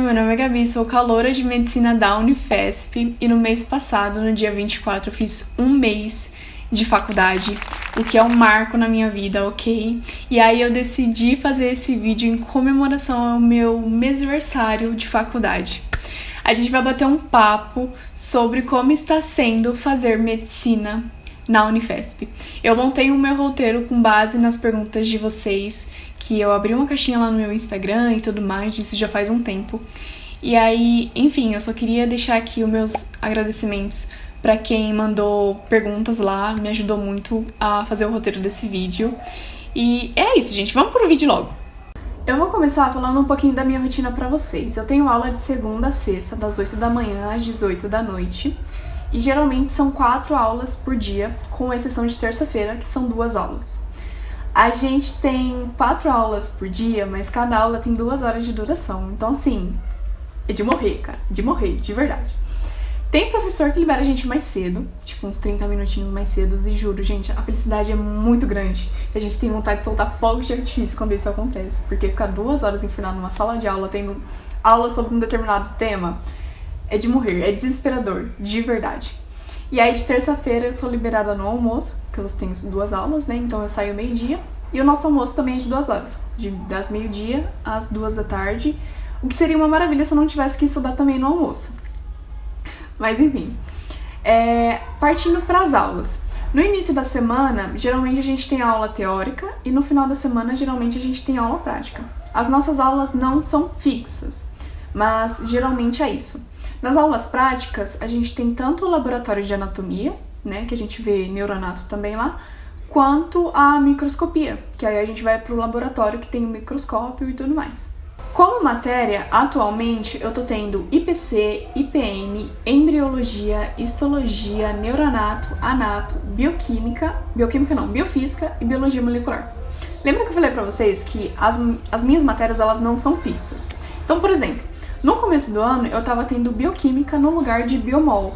meu nome é Gabi, sou caloura de medicina da Unifesp e no mês passado, no dia 24, eu fiz um mês de faculdade, o que é um marco na minha vida, ok? E aí eu decidi fazer esse vídeo em comemoração ao meu mêsversário de faculdade. A gente vai bater um papo sobre como está sendo fazer medicina na Unifesp. Eu montei o meu roteiro com base nas perguntas de vocês, que eu abri uma caixinha lá no meu Instagram e tudo mais, isso já faz um tempo. E aí, enfim, eu só queria deixar aqui os meus agradecimentos para quem mandou perguntas lá, me ajudou muito a fazer o roteiro desse vídeo. E é isso, gente, vamos pro vídeo logo. Eu vou começar falando um pouquinho da minha rotina pra vocês. Eu tenho aula de segunda a sexta, das 8 da manhã às 18 da noite. E geralmente são 4 aulas por dia, com exceção de terça-feira, que são 2 aulas. A gente tem 4 aulas por dia, mas cada aula tem 2 horas de duração. Então, assim, é de morrer, cara. De morrer, de verdade. Tem professor que libera a gente mais cedo, tipo uns 30 minutinhos mais cedo, e juro, gente, a felicidade é muito grande. A gente tem vontade de soltar fogos de artifício quando isso acontece, porque ficar 2 horas enfiado numa sala de aula, tendo aula sobre um determinado tema, é de morrer, é desesperador, de verdade. E aí de terça-feira eu sou liberada no almoço, que eu tenho 2 aulas, né, então eu saio meio-dia, e o nosso almoço também é de 2 horas, das meio-dia às 2 da tarde, o que seria uma maravilha se eu não tivesse que estudar também no almoço. Mas enfim, partindo para as aulas. No início da semana, geralmente a gente tem aula teórica e no final da semana, geralmente a gente tem aula prática. As nossas aulas não são fixas, mas geralmente é isso. Nas aulas práticas, a gente tem tanto o laboratório de anatomia, né, que a gente vê neuronato também lá, quanto a microscopia, que aí a gente vai para o laboratório que tem o microscópio e tudo mais. Como matéria, atualmente eu tô tendo IPC, IPM, embriologia, histologia, neuronato, anato, biofísica e biologia molecular. Lembra que eu falei pra vocês que as minhas matérias elas não são fixas? Então, por exemplo, no começo do ano eu tava tendo bioquímica no lugar de biomol.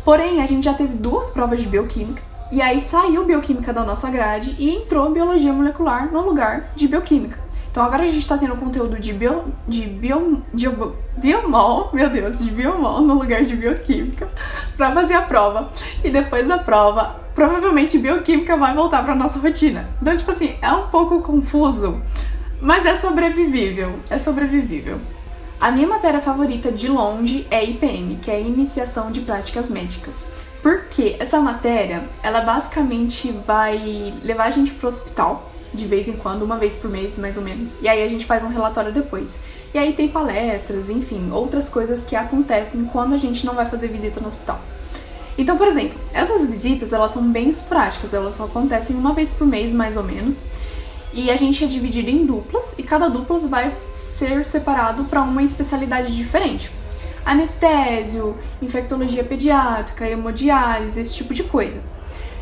Porém, a gente já teve 2 provas de bioquímica e aí saiu bioquímica da nossa grade e entrou biologia molecular no lugar de bioquímica. Então agora a gente tá tendo conteúdo de biomol no lugar de bioquímica pra fazer a prova. E depois da prova, provavelmente bioquímica vai voltar pra nossa rotina. Então, tipo assim, é um pouco confuso, mas é sobrevivível, A minha matéria favorita de longe é IPM, que é Iniciação de Práticas Médicas. Porque essa matéria, ela basicamente vai levar a gente pro hospital, de vez em quando, uma vez por mês, mais ou menos. E aí a gente faz um relatório depois. E aí tem palestras, enfim, outras coisas que acontecem quando a gente não vai fazer visita no hospital. Então, por exemplo, essas visitas, elas são bem esporádicas, elas só acontecem uma vez por mês, mais ou menos. E a gente é dividido em duplas, e cada dupla vai ser separado para uma especialidade diferente. Anestésio, infectologia pediátrica, hemodiálise, esse tipo de coisa.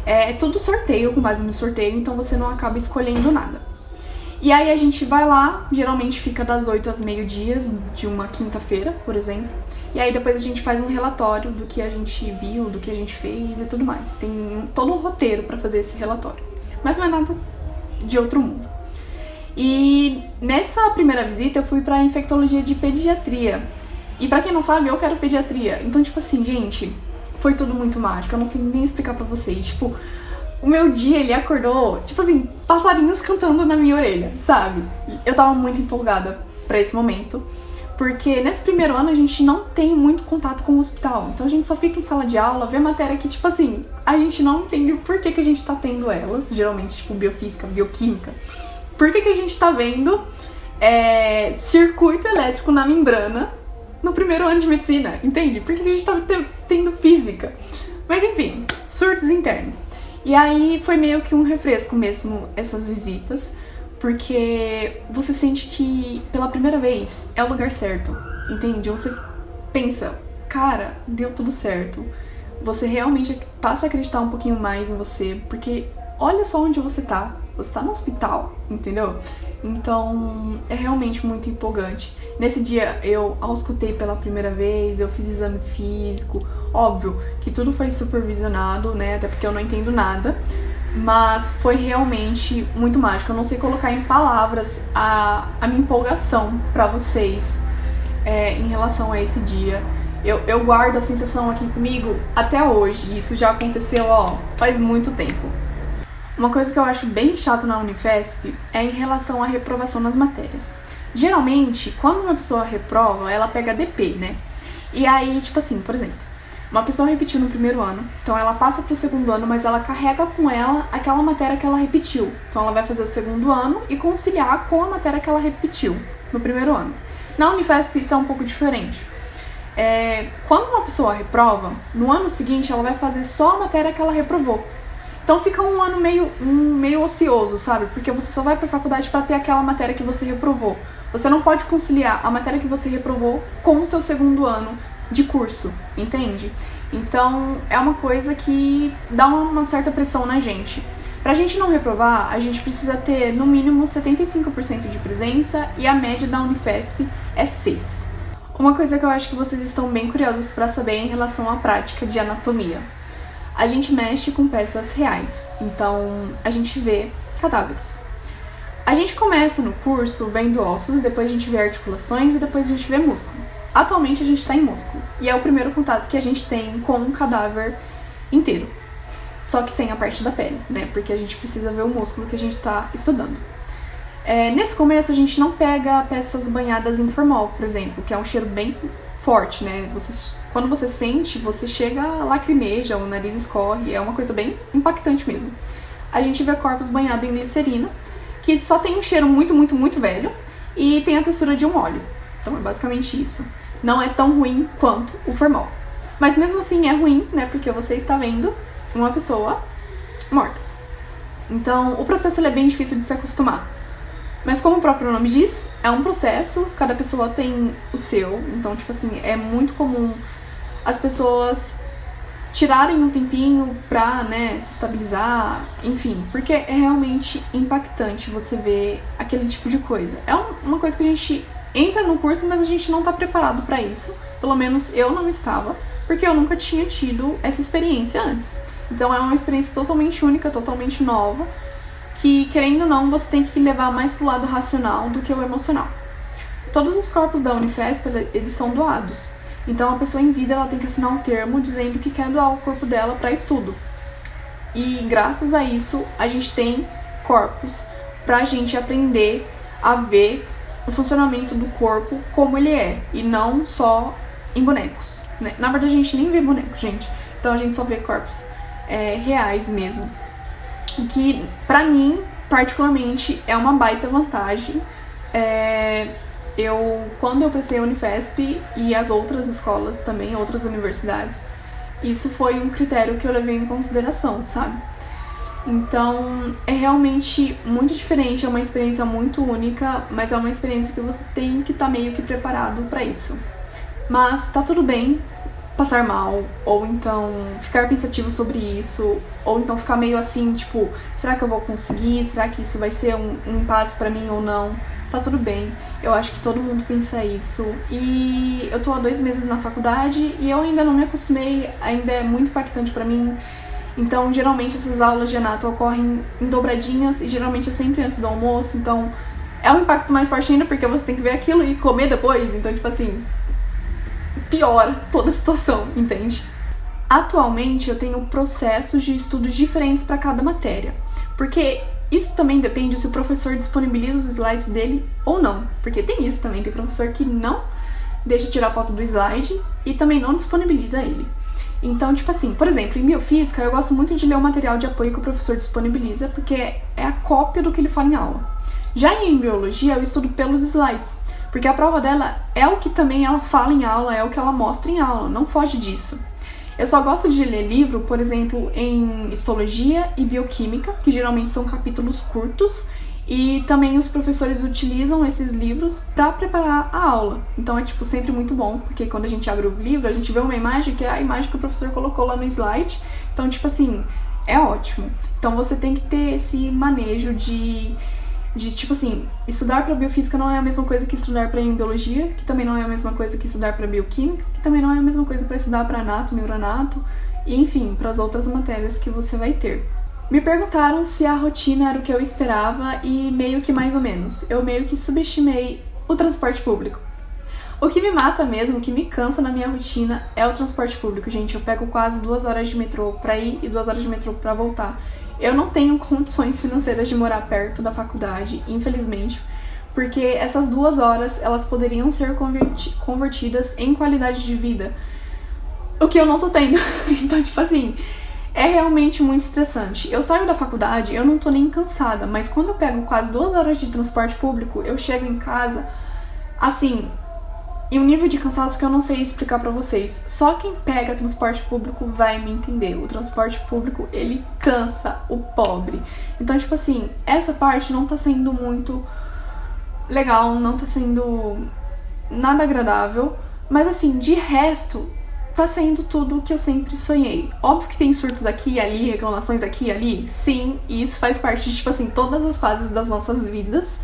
É tudo sorteio, com base no sorteio, então você não acaba escolhendo nada. E aí a gente vai lá, geralmente fica das 8 às meio-dia, de uma quinta-feira, por exemplo. E aí depois a gente faz um relatório do que a gente viu, do que a gente fez e tudo mais. Tem todo um roteiro para fazer esse relatório. Mas não é nada de outro mundo. E nessa primeira visita eu fui pra infectologia de pediatria. E pra quem não sabe, eu quero pediatria. Então, tipo assim, gente, foi tudo muito mágico, eu não sei nem explicar pra vocês. Tipo, o meu dia, ele acordou, tipo assim, passarinhos cantando na minha orelha, sabe? Eu tava muito empolgada pra esse momento, porque nesse primeiro ano a gente não tem muito contato com o hospital. Então a gente só fica em sala de aula, vê matéria que, tipo assim, a gente não entende por que a gente tá tendo elas, geralmente, tipo, biofísica, bioquímica. Por que a gente tá vendo circuito elétrico na membrana no primeiro ano de medicina, entende? Por que a gente tava tendo física? Mas enfim, surtos internos. E aí foi meio que um refresco mesmo essas visitas, porque você sente que pela primeira vez é o lugar certo, entende? Você pensa, cara, deu tudo certo. Você realmente passa a acreditar um pouquinho mais em você, porque olha só onde você tá no hospital, entendeu? Então, é realmente muito empolgante. Nesse dia, eu auscultei pela primeira vez, eu fiz exame físico. Óbvio que tudo foi supervisionado, né? Até porque eu não entendo nada. Mas foi realmente muito mágico. Eu não sei colocar em palavras a minha empolgação pra vocês em relação a esse dia. Eu guardo a sensação aqui comigo até hoje. Isso já aconteceu, faz muito tempo. Uma coisa que eu acho bem chato na Unifesp é em relação à reprovação nas matérias. Geralmente, quando uma pessoa reprova, ela pega DP, né? E aí, tipo assim, por exemplo, uma pessoa repetiu no primeiro ano, então ela passa pro segundo ano, mas ela carrega com ela aquela matéria que ela repetiu. Então ela vai fazer o segundo ano e conciliar com a matéria que ela repetiu no primeiro ano. Na Unifesp isso é um pouco diferente. Quando uma pessoa reprova, no ano seguinte ela vai fazer só a matéria que ela reprovou. Então fica um ano meio ocioso, sabe? Porque você só vai pra faculdade pra ter aquela matéria que você reprovou. Você não pode conciliar a matéria que você reprovou com o seu segundo ano de curso, entende? Então é uma coisa que dá uma certa pressão na gente. Pra gente não reprovar, a gente precisa ter no mínimo 75% de presença e a média da Unifesp é 6. Uma coisa que eu acho que vocês estão bem curiosos pra saber é em relação à prática de anatomia. A gente mexe com peças reais, então a gente vê cadáveres. A gente começa no curso vendo ossos, depois a gente vê articulações e depois a gente vê músculo. Atualmente a gente está em músculo, e é o primeiro contato que a gente tem com um cadáver inteiro. Só que sem a parte da pele, né? Porque a gente precisa ver o músculo que a gente está estudando. Nesse começo a gente não pega peças banhadas em formol, por exemplo, que é um cheiro bem forte, né? Quando você sente, você chega, lacrimeja, o nariz escorre, é uma coisa bem impactante mesmo. A gente vê corpos banhados em glicerina, que só tem um cheiro muito, muito, muito velho e tem a textura de um óleo. Então é basicamente isso. Não é tão ruim quanto o formol. Mas mesmo assim é ruim, né? Porque você está vendo uma pessoa morta. Então o processo ele é bem difícil de se acostumar. Mas como o próprio nome diz, é um processo, cada pessoa tem o seu. Então, tipo assim, é muito comum as pessoas tirarem um tempinho pra, né, se estabilizar, enfim, porque é realmente impactante você ver aquele tipo de coisa. É uma coisa que a gente entra no curso, mas a gente não tá preparado pra isso. Pelo menos eu não estava, porque eu nunca tinha tido essa experiência antes. Então é uma experiência totalmente única, totalmente nova, que, querendo ou não, você tem que levar mais pro lado racional do que o emocional. Todos os corpos da Unifesp, eles são doados. Então, a pessoa em vida, ela tem que assinar um termo dizendo que quer doar o corpo dela para estudo. E, graças a isso, a gente tem corpos pra gente aprender a ver o funcionamento do corpo como ele é, e não só em bonecos, né? Na verdade, a gente nem vê bonecos, gente. Então, a gente só vê corpos reais mesmo. O que, pra mim, particularmente, é uma baita vantagem. Quando eu prestei a Unifesp e as outras escolas também, outras universidades, isso foi um critério que eu levei em consideração, sabe? Então, é realmente muito diferente, é uma experiência muito única, mas é uma experiência que você tem que estar meio que preparado pra isso. Mas tá tudo bem passar mal, ou então ficar pensativo sobre isso, ou então ficar meio assim, tipo, será que eu vou conseguir? Será que isso vai ser um impasse pra mim ou não? Tá tudo bem, eu acho que todo mundo pensa isso. E eu tô há 2 meses na faculdade e eu ainda não me acostumei, ainda é muito impactante pra mim. Então, geralmente essas aulas de anato ocorrem em dobradinhas e geralmente é sempre antes do almoço, então é um impacto mais forte ainda porque você tem que ver aquilo e comer depois, então, tipo assim, piora toda a situação, entende? Atualmente eu tenho processos de estudos diferentes para cada matéria, porque isso também depende se o professor disponibiliza os slides dele ou não, porque tem isso também, tem professor que não deixa tirar foto do slide e também não disponibiliza ele. Então, tipo assim, por exemplo, em biofísica eu gosto muito de ler o material de apoio que o professor disponibiliza, porque é a cópia do que ele fala em aula. Já em embriologia eu estudo pelos slides, porque a prova dela é o que também ela fala em aula, é o que ela mostra em aula, não foge disso. Eu só gosto de ler livro, por exemplo, em histologia e bioquímica, que geralmente são capítulos curtos, e também os professores utilizam esses livros para preparar a aula. Então é tipo sempre muito bom, porque quando a gente abre o livro, a gente vê uma imagem que é a imagem que o professor colocou lá no slide. Então, tipo assim, é ótimo. Então você tem que ter esse manejo de tipo assim, estudar para biofísica não é a mesma coisa que estudar para embriologia, que também não é a mesma coisa que estudar para bioquímica, que também não é a mesma coisa para estudar para anato, neuranato, e enfim, para as outras matérias que você vai ter. Me perguntaram se a rotina era o que eu esperava e meio que mais ou menos. Eu meio que subestimei o transporte público. O que me mata mesmo, o que me cansa na minha rotina é o transporte público, gente. Eu pego quase 2 horas de metrô pra ir e 2 horas de metrô pra voltar. Eu não tenho condições financeiras de morar perto da faculdade, infelizmente, porque essas 2 horas, elas poderiam ser convertidas em qualidade de vida, o que eu não tô tendo. Então, tipo assim, é realmente muito estressante. Eu saio da faculdade, eu não tô nem cansada, mas quando eu pego quase 2 horas de transporte público, eu chego em casa, assim, em um nível de cansaço que eu não sei explicar pra vocês. Só quem pega transporte público vai me entender. O transporte público, ele cansa o pobre. Então, tipo assim, essa parte não tá sendo muito legal, não tá sendo nada agradável. Mas assim, de resto, tá sendo tudo o que eu sempre sonhei. Óbvio que tem surtos aqui e ali, reclamações aqui e ali. Sim, e isso faz parte de, tipo assim, todas as fases das nossas vidas.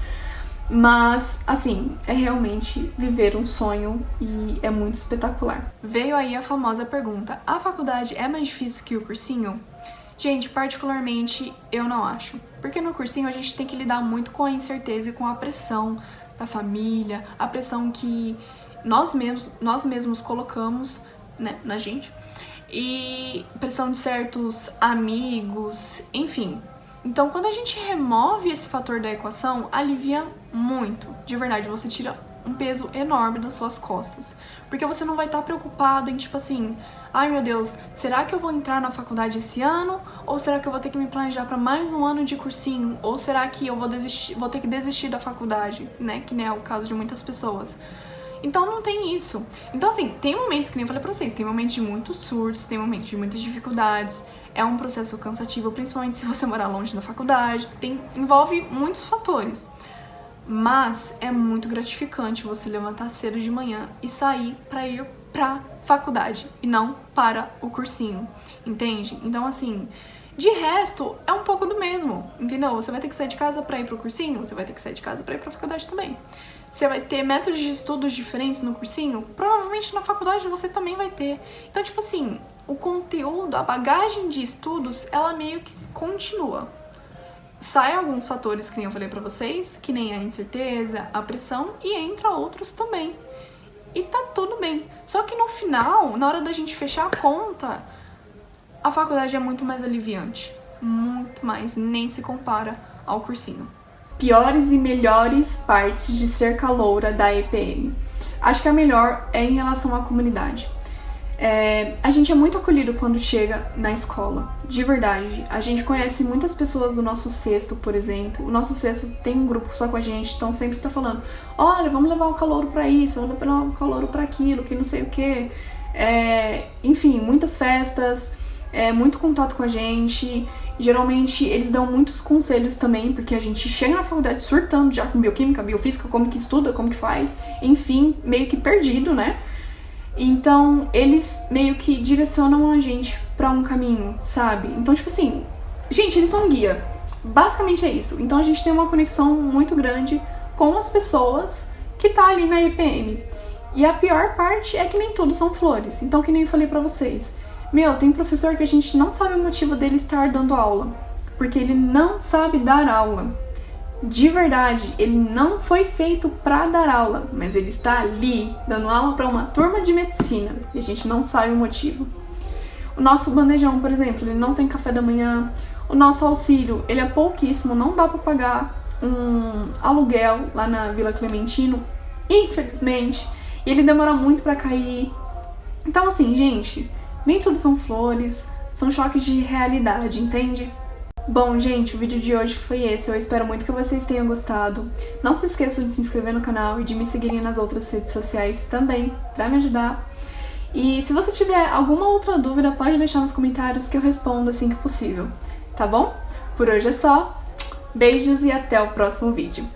Mas, assim, é realmente viver um sonho e é muito espetacular. Veio aí a famosa pergunta: a faculdade é mais difícil que o cursinho? Gente, particularmente, eu não acho. Porque no cursinho a gente tem que lidar muito com a incerteza e com a pressão da família, a pressão que nós mesmos colocamos, né, na gente, e pressão de certos amigos, enfim. Então, quando a gente remove esse fator da equação, alivia muito. De verdade, você tira um peso enorme das suas costas. Porque você não vai estar preocupado em, tipo assim, ai meu Deus, será que eu vou entrar na faculdade esse ano? Ou será que eu vou ter que me planejar para mais um ano de cursinho? Ou será que eu vou ter que desistir da faculdade, né? Que nem é o caso de muitas pessoas. Então não tem isso. Então assim, tem momentos, que nem eu falei pra vocês, tem momentos de muitos surtos, tem momentos de muitas dificuldades. É um processo cansativo, principalmente se você morar longe da faculdade. Envolve muitos fatores. Mas é muito gratificante você levantar cedo de manhã e sair pra ir pra faculdade e não para o cursinho, entende? Então assim, de resto, é um pouco do mesmo, entendeu? Você vai ter que sair de casa pra ir pro cursinho, você vai ter que sair de casa pra ir pra faculdade também. Você vai ter métodos de estudos diferentes no cursinho, provavelmente na faculdade você também vai ter. Então, tipo assim, o conteúdo, a bagagem de estudos, ela meio que continua. Saem alguns fatores que nem eu falei pra vocês, que nem a incerteza, a pressão, e entra outros também. E tá tudo bem. Só que no final, na hora da gente fechar a conta, a faculdade é muito mais aliviante. Muito mais, nem se compara ao cursinho. Piores e melhores partes de ser caloura da EPM. Acho que a melhor é em relação à comunidade. A gente é muito acolhido quando chega na escola, de verdade. A gente conhece muitas pessoas do nosso sexto, por exemplo. O nosso sexto tem um grupo só com a gente, então sempre tá falando: olha, vamos levar o calouro pra isso, vamos levar o calouro pra aquilo, que não sei o quê. Enfim, muitas festas, muito contato com a gente. Geralmente eles dão muitos conselhos também, porque a gente chega na faculdade surtando já com bioquímica, biofísica, como que estuda, como que faz, enfim, meio que perdido, né? Então, eles meio que direcionam a gente pra um caminho, sabe? Então, tipo assim, gente, eles são guia. Basicamente é isso. Então, a gente tem uma conexão muito grande com as pessoas que tá ali na EPM. E a pior parte é que nem tudo são flores. Então, que nem eu falei pra vocês. Tem professor que a gente não sabe o motivo dele estar dando aula. Porque ele não sabe dar aula. De verdade, ele não foi feito pra dar aula, mas ele está ali dando aula para uma turma de medicina e a gente não sabe o motivo. O nosso bandejão, por exemplo, ele não tem café da manhã. O nosso auxílio, ele é pouquíssimo, não dá para pagar um aluguel lá na Vila Clementino, infelizmente, e ele demora muito para cair. Então assim, gente, nem tudo são flores, são choques de realidade, entende? Bom, gente, o vídeo de hoje foi esse. Eu espero muito que vocês tenham gostado. Não se esqueçam de se inscrever no canal e de me seguirem nas outras redes sociais também, pra me ajudar. E se você tiver alguma outra dúvida, pode deixar nos comentários que eu respondo assim que possível, tá bom? Por hoje é só. Beijos e até o próximo vídeo.